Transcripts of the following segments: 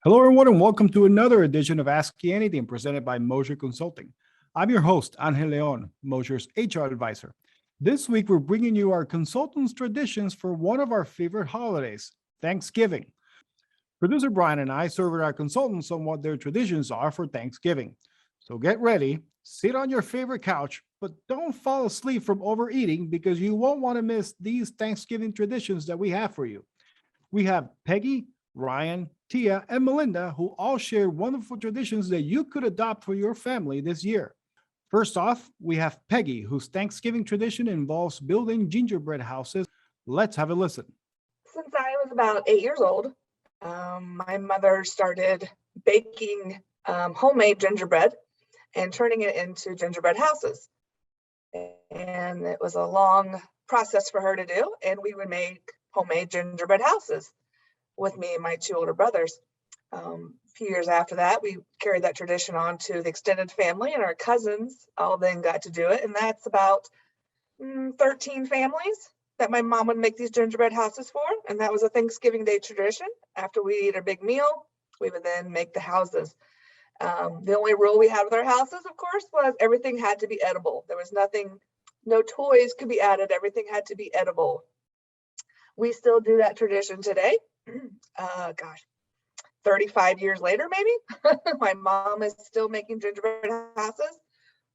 Hello, everyone, and welcome to another edition of Ask Me Anything presented by Mosher Consulting. I'm your host, Angel Leon, Mosher's HR advisor. This week, we're bringing you our consultants' traditions for one of our favorite holidays, Thanksgiving. Producer Brian and I surveyed our consultants on what their traditions are for Thanksgiving. So get ready, sit on your favorite couch, but don't fall asleep from overeating because you won't want to miss these Thanksgiving traditions that we have for you. We have Peggy, Ryan, Tia, and Melinda, who all share wonderful traditions that you could adopt for your family this year. First off, we have Peggy, whose Thanksgiving tradition involves building gingerbread houses. Let's have a listen. Since I was about 8 years old, my mother started baking homemade gingerbread and turning it into gingerbread houses. And it was a long process for her to do, and we would make homemade gingerbread houses with me and my two older brothers. A few years after that, we carried that tradition on to the extended family, and our cousins all then got to do it. And that's about 13 families that my mom would make these gingerbread houses for. And that was a Thanksgiving Day tradition. After we eat our big meal, we would then make the houses. The only rule we had with our houses, of course, was everything had to be edible. There was nothing, no toys could be added. Everything had to be edible. We still do that tradition today. 35 years later, maybe. My mom is still making gingerbread houses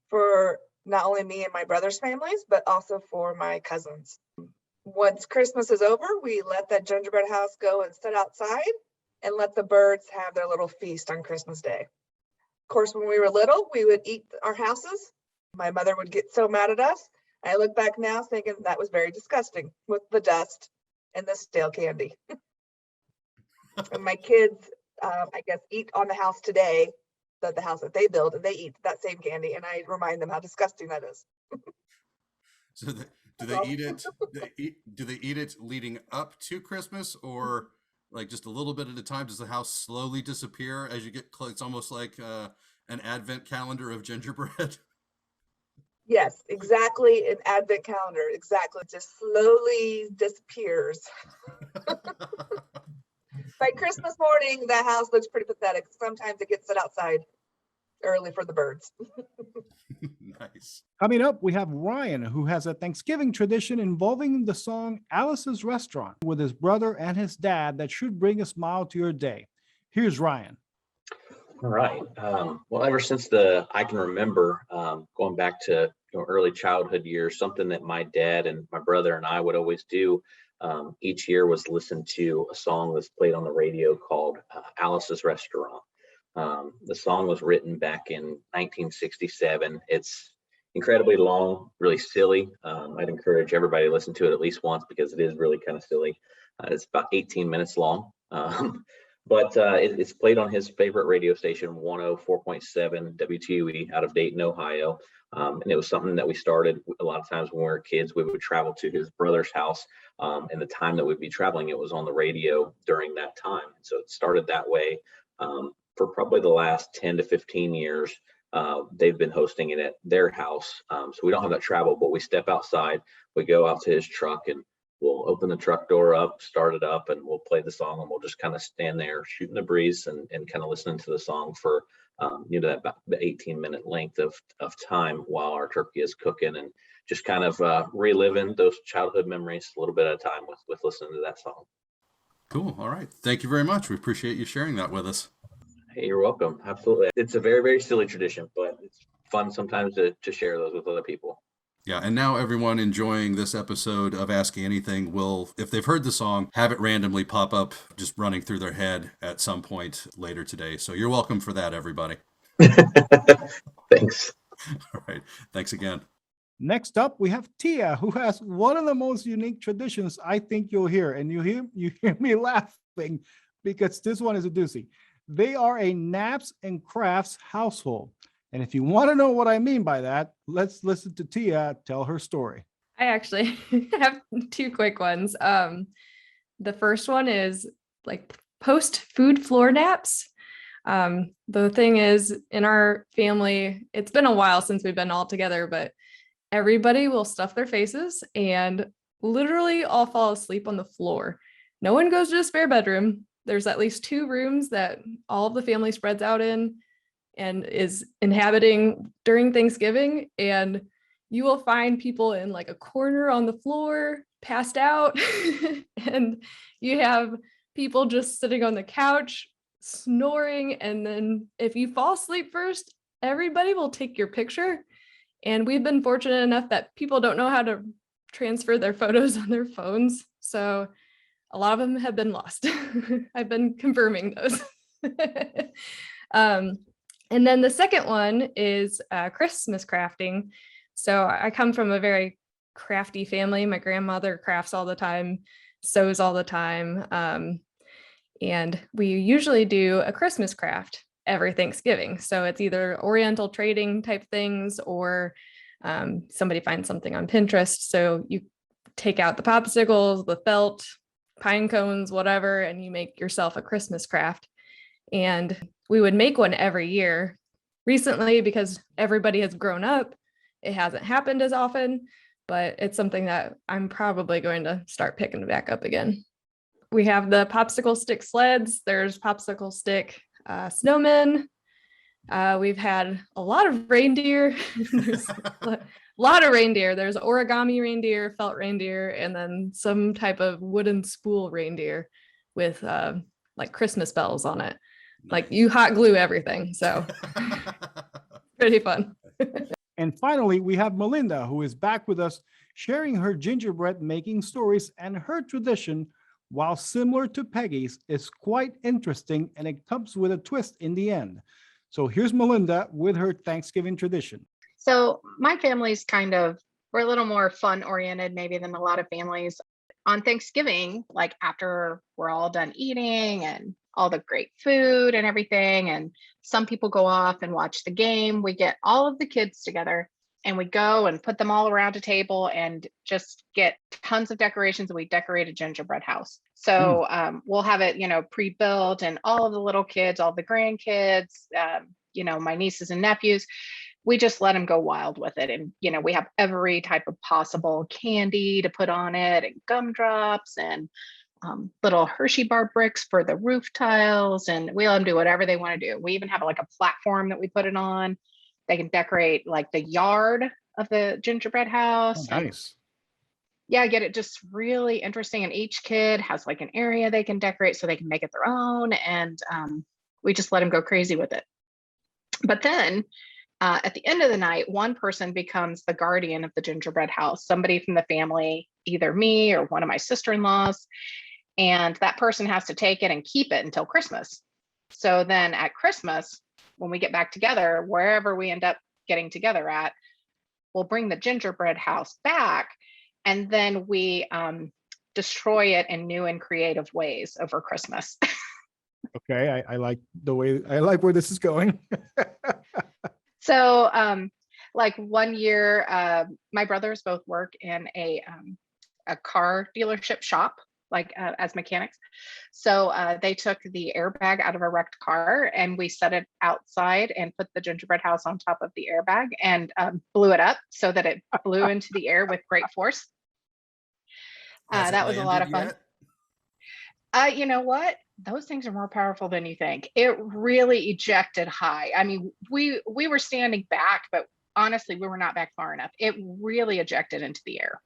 for not only me and my brother's families, but also for my cousins. Once Christmas is over, we let that gingerbread house go and sit outside and let the birds have their little feast on Christmas Day. Of course, when we were little, we would eat our houses. My mother would get so mad at us. I look back now thinking that was very disgusting with the dust and the stale candy. And my kids, I guess, eat on the house today, the house that they build, and they eat that same candy, and I remind them how disgusting that is. So do they eat it? Do they eat it leading up to Christmas, or like just a little bit at a time? Does the house slowly disappear as you get close? It's almost like an advent calendar of gingerbread. Yes, exactly, an advent calendar. Exactly, just slowly disappears. By Christmas morning, the house looks pretty pathetic. Sometimes it gets set outside early for the birds. Nice. Coming up, we have Ryan, who has a Thanksgiving tradition involving the song Alice's Restaurant with his brother and his dad that should bring a smile to your day. Here's Ryan. All right. Well, ever since I can remember, going back to early childhood years, something that my dad and my brother and I would always do each year was listen to a song that's played on the radio called Alice's Restaurant. The song was written back in 1967. It's incredibly long, really silly. I'd encourage everybody to listen to it at least once because it is really kind of silly. It's about 18 minutes long. But it's played on his favorite radio station, 104.7 WTUE out of Dayton, Ohio. And it was something that we started a lot of times when we were kids. We would travel to his brother's house. And the time that we'd be traveling, it was on the radio during that time. So it started that way. For probably the last 10 to 15 years, they've been hosting it at their house. So we don't have that travel, but we step outside, we go out to his truck, and we'll open the truck door up, start it up, and we'll play the song, and we'll just kind of stand there shooting the breeze and kind of listening to the song for that about the 18-minute length of time while our turkey is cooking, and just kind of reliving those childhood memories a little bit at a time with listening to that song. Cool. All right. Thank you very much. We appreciate you sharing that with us. Hey, you're welcome. Absolutely. It's a very, very silly tradition, but it's fun sometimes to share those with other people. Yeah, and now everyone enjoying this episode of Asking Anything will, if they've heard the song, have it randomly pop up just running through their head at some point later today. So you're welcome for that, everybody. Thanks. All right. Thanks again. Next up, we have Tia, who has one of the most unique traditions I think you'll hear. And you hear me laughing because this one is a doozy. They are a naps and crafts household. And if you want to know what I mean by that, let's listen to Tia tell her story. I actually have two quick ones. The first one is like post food floor naps. The thing is, in our family, it's been a while since we've been all together, but everybody will stuff their faces and literally all fall asleep on the floor. No one goes to a spare bedroom. there's at least 2 rooms that all of the family spreads out in and is inhabiting during Thanksgiving. And you will find people in like a corner on the floor, passed out. And you have people just sitting on the couch, snoring. And then if you fall asleep first, everybody will take your picture. And we've been fortunate enough that people don't know how to transfer their photos on their phones. So a lot of them have been lost. I've been confirming those. And then the second one is Christmas crafting. So I come from a very crafty family. My grandmother crafts all the time, sews all the time. And we usually do a Christmas craft every Thanksgiving. So it's either Oriental trading type things or somebody finds something on Pinterest. So you take out the popsicles, the felt, pine cones, whatever, and you make yourself a Christmas craft. And we would make one every year. Recently, because everybody has grown up, it hasn't happened as often, but it's something that I'm probably going to start picking back up again. We have the popsicle stick sleds. There's popsicle stick snowmen. We've had a lot of reindeer. There's a lot of reindeer. There's origami reindeer, felt reindeer, and then some type of wooden spool reindeer with like Christmas bells on it. Like you hot glue everything. So pretty fun. And finally, we have Melinda, who is back with us, sharing her gingerbread making stories, and her tradition, while similar to Peggy's, is quite interesting, and it comes with a twist in the end. So here's Melinda with her Thanksgiving tradition. So my family's we're a little more fun oriented maybe than a lot of families. On Thanksgiving, like after we're all done eating and all the great food and everything, and some people go off and watch the game, we get all of the kids together and we go and put them all around a table and just get tons of decorations, and we decorate a gingerbread house. So we'll have it, pre-built, and all of the little kids, all the grandkids, my nieces and nephews, we just let them go wild with it. And, we have every type of possible candy to put on it, and gumdrops, and little Hershey bar bricks for the roof tiles, and we let them do whatever they want to do. We even have like a platform that we put it on. They can decorate like the yard of the gingerbread house. Oh, nice. Yeah, get it just really interesting. And each kid has like an area they can decorate so they can make it their own. And we just let them go crazy with it. But then at the end of the night, one person becomes the guardian of the gingerbread house, somebody from the family, either me or one of my sister-in-laws. And that person has to take it and keep it until Christmas. So then at Christmas, when we get back together, wherever we end up getting together at, we'll bring the gingerbread house back, and then we destroy it in new and creative ways over Christmas. Okay, I like where this is going. So like one year, my brothers both work in a car dealership shop, like as mechanics. So they took the airbag out of a wrecked car, and we set it outside and put the gingerbread house on top of the airbag and blew it up so that it flew into the air with great force. That was a lot of fun. You know what? Those things are more powerful than you think. It really ejected high. I mean, we were standing back, but honestly, we were not back far enough. It really ejected into the air.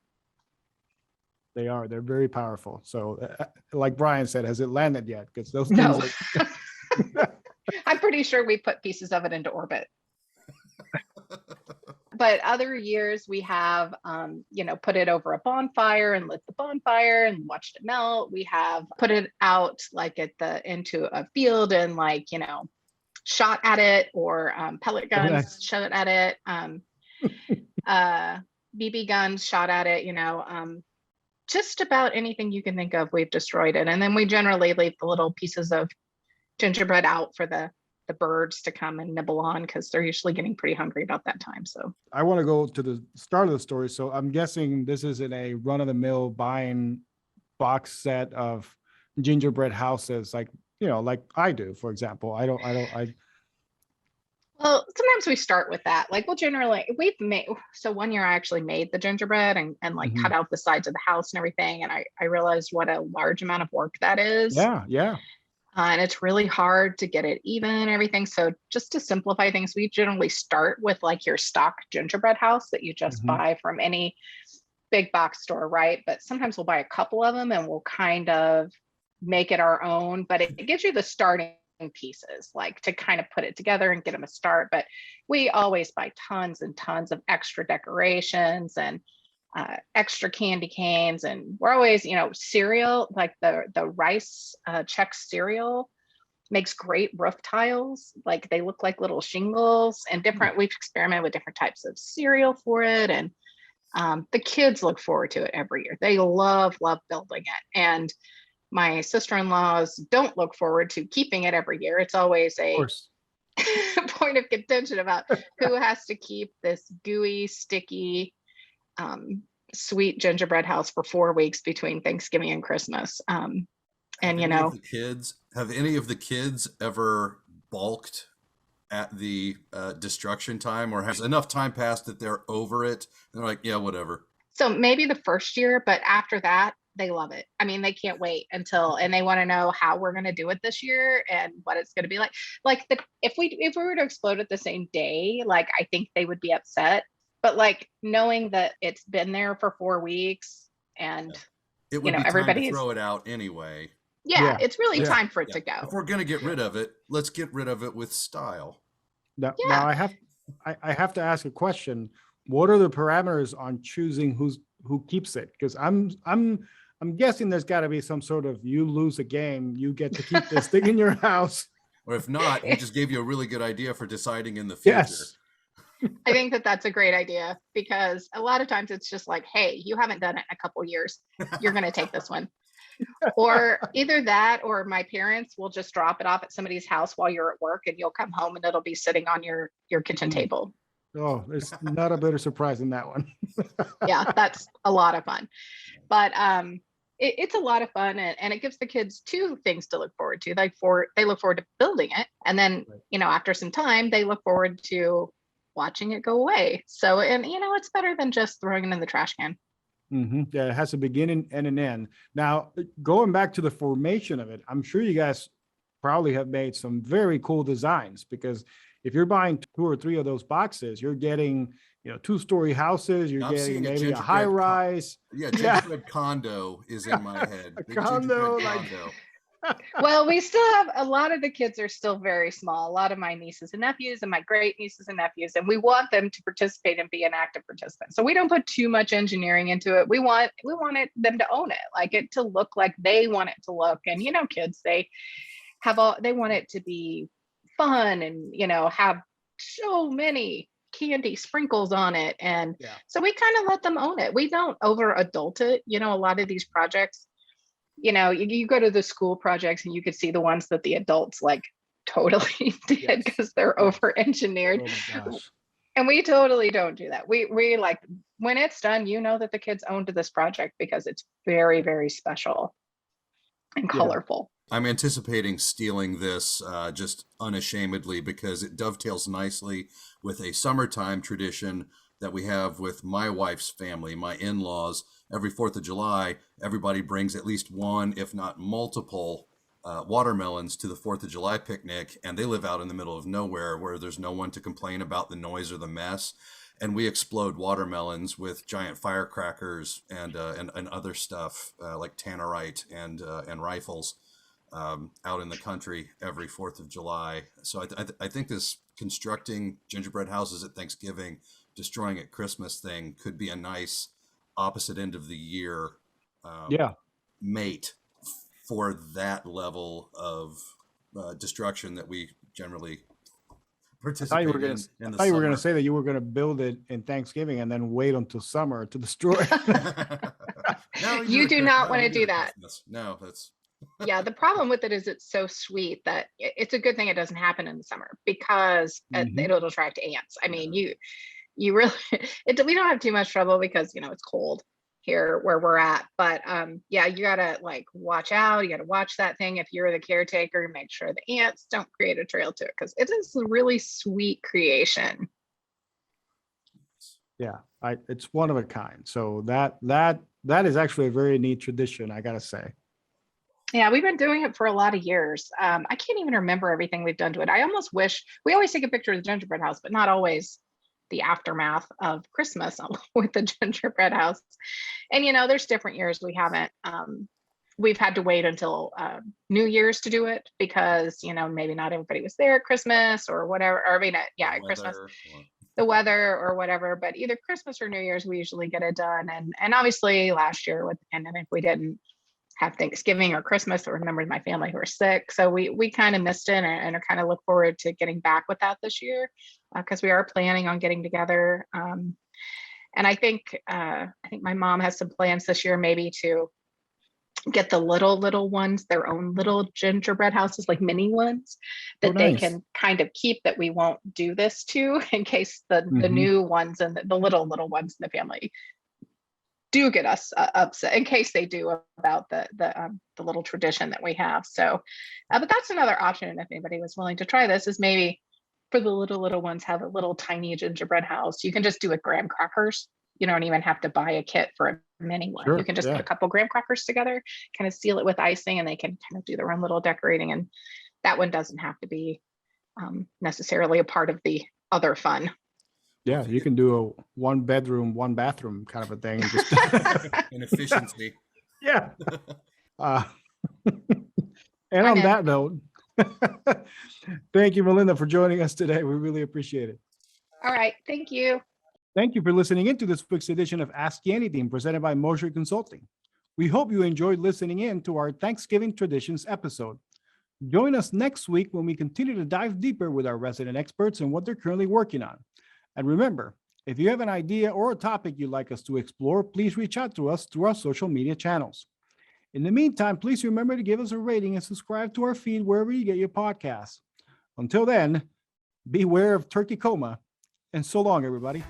They're very powerful. So like Brian said, has it landed yet? Because those things No. I'm pretty sure we put pieces of it into orbit. But other years we have, put it over a bonfire and lit the bonfire and watched it melt. We have put it out like into a field and shot at it, or pellet guns nice. shot at it, BB guns shot at it, just about anything you can think of, we've destroyed it. And then we generally leave the little pieces of gingerbread out for the birds to come and nibble on, because they're usually getting pretty hungry about that time. So I want to go to the start of the story. So I'm guessing this isn't a run-of-the-mill buying box set of gingerbread houses like I do, for example. Well, sometimes we start with that. Like, well, generally so one year I actually made the gingerbread and cut out the sides of the house and everything. And I realized what a large amount of work that is. Yeah. And it's really hard to get it even and everything. So just to simplify things, we generally start with like your stock gingerbread house that you just Mhm. buy from any big box store, right? But sometimes we'll buy a couple of them and we'll kind of make it our own, but it gives you the starting pieces, like to kind of put it together and get them a start. But we always buy tons and tons of extra decorations and extra candy canes, and we're always, cereal, like the rice Chex cereal makes great roof tiles. Like they look like little shingles, and different. We've experimented with different types of cereal for it, and the kids look forward to it every year. They love building it, and my sister-in-laws don't look forward to keeping it every year. It's always Of a course. point of contention about who has to keep this gooey, sticky, sweet gingerbread house for 4 weeks between Thanksgiving and Christmas. And Have any of the kids ever balked at the destruction time, or has enough time passed that they're over it and they're like, yeah, whatever? So maybe the first year, but after that, they love it. I mean, they can't wait until, and they want to know how we're going to do it this year and what it's going to be like. Like if we were to explode it the same day, like I think they would be upset. But like knowing that it's been there for 4 weeks and It would be time to everybody's, throw it out anyway. Yeah. it's really Yeah. time for it to If go. we're gonna get rid of it, let's get rid of it with style. Now Yeah. I have to ask a question. What are the parameters on choosing who keeps it? Because I'm guessing there's got to be some sort of, you lose a game, you get to keep this thing in your house. Or if not, he just gave you a really good idea for deciding in the future. Yes. I think that that's a great idea, because a lot of times it's just like, hey, you haven't done it in a couple years. You're going to take this one. Or either that, or my parents will just drop it off at somebody's house while you're at work, and you'll come home and it'll be sitting on your kitchen table. Oh, there's not a better surprise in that one. Yeah, that's a lot of fun. But it's a lot of fun, and it gives the kids two things to look forward to. They look forward to building it, and then after some time they look forward to watching it go away. So, and it's better than just throwing it in the trash can. Yeah, it has a beginning and an end. Now, going back to the formation of it, I'm sure you guys probably have made some very cool designs, because if you're buying 2 or 3 of those boxes, you're getting 2-story houses, you're I'm getting seeing a maybe a gingerbread high rise. Yeah, gingerbread condo is in my head. A The condo, gingerbread like- condo. Well, we still have a lot of the kids are still very small. A lot of my nieces and nephews and my great nieces and nephews, and we want them to participate and be an active participant. So we don't put too much engineering into it. We want them to own it, like it to look like they want it to look. And kids, they want it to be fun and have so many candy sprinkles on it. And so we kind of let them own it. We don't over adult it. A lot of these projects, you go to the school projects and you could see the ones that the adults like totally did because they're over engineered. Oh my gosh. And we totally don't do that. We like, when it's done, that the kids owned this project because it's very, very special and colorful. I'm anticipating stealing this just unashamedly, because it dovetails nicely with a summertime tradition that we have with my wife's family, my in-laws. Every 4th of July, everybody brings at least one, if not multiple, watermelons to the 4th of July picnic, and they live out in the middle of nowhere where there's no one to complain about the noise or the mess. And we explode watermelons with giant firecrackers and other stuff like tannerite and rifles out in the country every 4th of July. So I think this constructing gingerbread houses at Thanksgiving, destroying at Christmas thing could be a nice opposite end of the year mate for that level of destruction that we generally participate in the I thought you were going summer. to say that you were going to build it in Thanksgiving and then wait until summer to destroy it. No, You do not want to do that. Christmas. No, that's Yeah, the problem with it is it's so sweet that it's a good thing it doesn't happen in the summer, because it'll attract ants. I mean, you really, we don't have too much trouble because it's cold here where we're at. But yeah, you gotta like watch out. You gotta watch that thing if you're the caretaker. Make sure the ants don't create a trail to it, because it is a really sweet creation. Yeah, it's one of a kind. So that is actually a very neat tradition, I gotta say. Yeah, we've been doing it for a lot of years. I can't even remember everything we've done to it. I almost wish we always take a picture of the gingerbread house, but not always the aftermath of Christmas with the gingerbread house. And there's different years we haven't. We've had to wait until New Year's to do it because maybe not everybody was there at Christmas or whatever. Or I mean, at Christmas, the weather or whatever. But either Christmas or New Year's, we usually get it done. And obviously, last year with the pandemic, we didn't have Thanksgiving or Christmas or members of my family who are sick. So we kind of missed it and are kind of look forward to getting back with that this year because we are planning on getting together. And I think my mom has some plans this year maybe to get the little ones their own little gingerbread houses, like mini ones that they can kind of keep that we won't do this to in case the new ones and the little ones in the family do get us upset in case they do about the little tradition that we have. So, but that's another option. And if anybody was willing to try this, is maybe for the little ones have a little tiny gingerbread house. You can just do it graham crackers. You don't even have to buy a kit for a mini one. Sure, you can just put a couple graham crackers together, kind of seal it with icing, and they can kind of do their own little decorating. And that one doesn't have to be necessarily a part of the other fun. Yeah, you can do a 1 bedroom, 1 bathroom kind of a thing. Just and efficiency. Yeah. And on that note, thank you, Melinda, for joining us today. We really appreciate it. All right. Thank you. Thank you for listening into this week's edition of Ask You Anything presented by Mosher Consulting. We hope you enjoyed listening in to our Thanksgiving Traditions episode. Join us next week when we continue to dive deeper with our resident experts and what they're currently working on. And remember, if you have an idea or a topic you'd like us to explore, please reach out to us through our social media channels. In the meantime, please remember to give us a rating and subscribe to our feed wherever you get your podcasts. Until then, beware of turkey coma, and so long, everybody.